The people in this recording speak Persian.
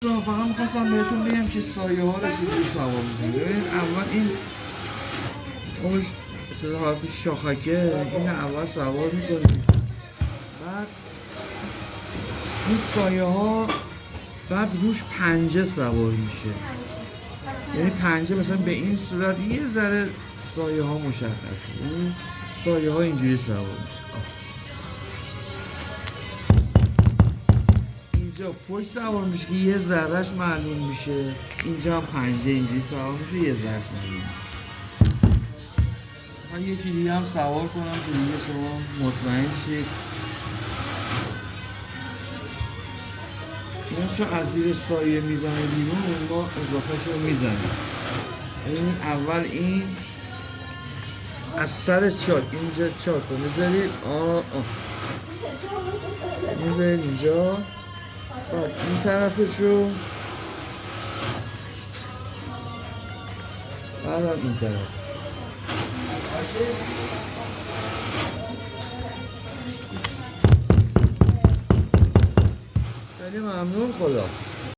فقط میخواستم بهتون بگم که سایه ها رو چجوری سوار میکنید. ببینید اول این اون حالت شاخکه این اول سوار میکنید، بعد این سایه ها بعد روش پنجه سوار میشه. یعنی پنجه مثلا به این صورت یه ذره سایه ها مشخصه، یعنی سایه ها اینجوری سوار میشه. اینجا پشت سوار میشه که یه ذرهش معلوم میشه، اینجا هم پنجه اینجوری سوار میشه یه ذرهش معلوم میشه. من یکی دیگه هم سوار کنم که دیگه شما مطمئن شید. اینا چون از زیر سایه میزنه بیرون ما اضافهش رو میزنیم. ببینید اول این از سر چاک اینجا چاک رو میذارید میذارید اینجا، بعد این طرفش رو، بعد هم این طرف. خیلی ممنون، خدا.